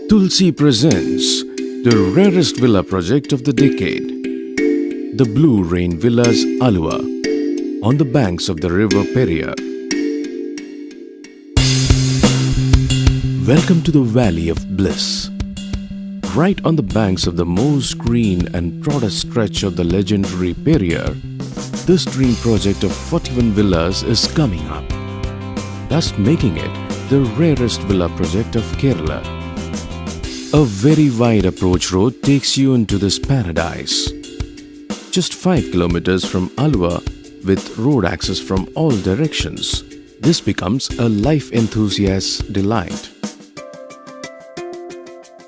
Tulsi presents the rarest villa project of the decade, the Blue Rain Villas Aluva, on the banks of the river Periyar. Welcome to the Valley of Bliss. Right on the banks of the most green and broadest stretch of the legendary Periyar, this dream project of 41 villas is coming up, thus making it the rarest villa project of Kerala. A very wide approach road takes you into this paradise. Just 5 kilometers from Aluva, with road access from all directions, this becomes a life enthusiast's delight.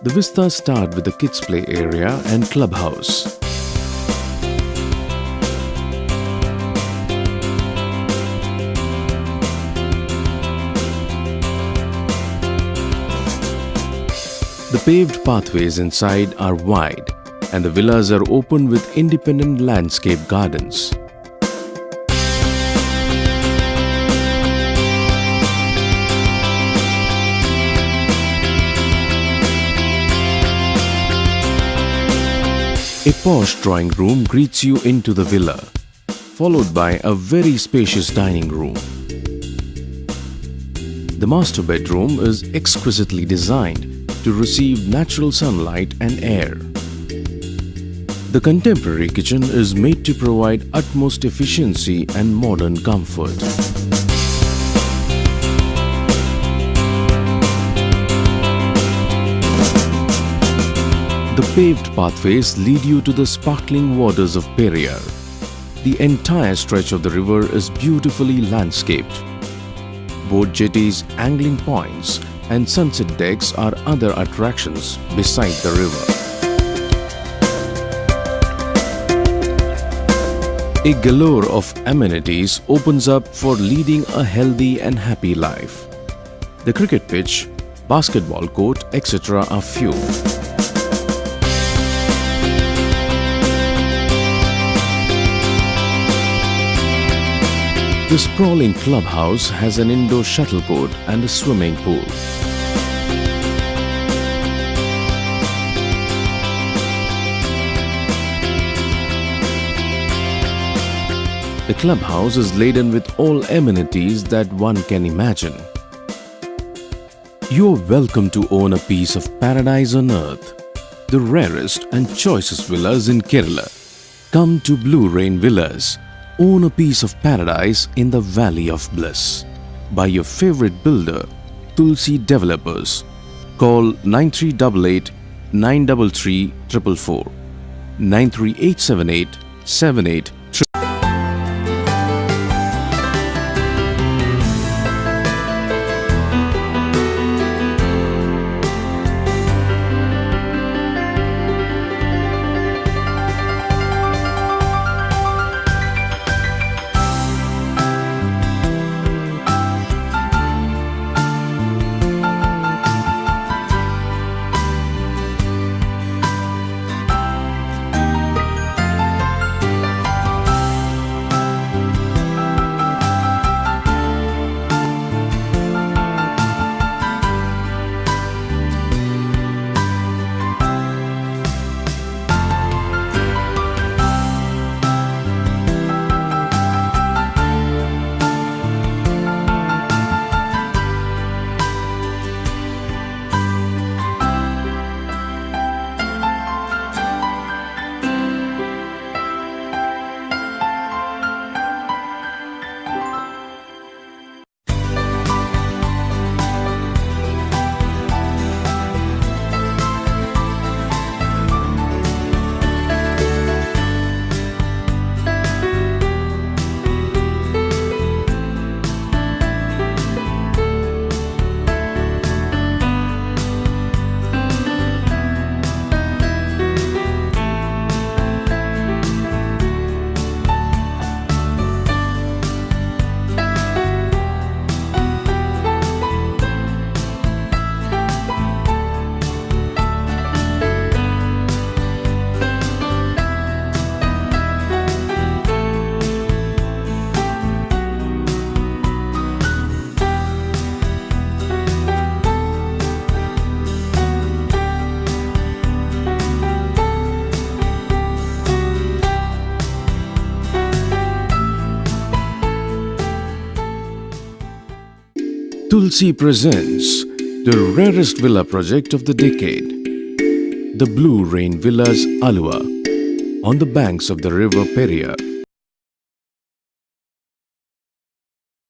The vistas start with the kids' play area and clubhouse. The paved pathways inside are wide, and the villas are open with independent landscape gardens. A posh drawing room greets you into the villa, followed by a very spacious dining room. The master bedroom is exquisitely designed to receive natural sunlight and air. The contemporary kitchen is made to provide utmost efficiency and modern comfort. The paved pathways lead you to the sparkling waters of Periyar. The entire stretch of the river is beautifully landscaped. Boat jetties, angling points, and sunset decks are other attractions beside the river. A galore of amenities opens up for leading a healthy and happy life. The cricket pitch, basketball court, etc. are few. The sprawling clubhouse has an indoor shuttle court and a swimming pool. The clubhouse is laden with all amenities that one can imagine. You are welcome to own a piece of paradise on earth, the rarest and choicest villas in Kerala. Come to Blue Rain Villas. Own a piece of paradise in the Valley of Bliss by your favorite builder, Tulsi Developers. Call 9388 933 444, 93878 78. Tulsi presents the rarest villa project of the decade, the Blue Rain Villas Aluva, on the banks of the river Periyar.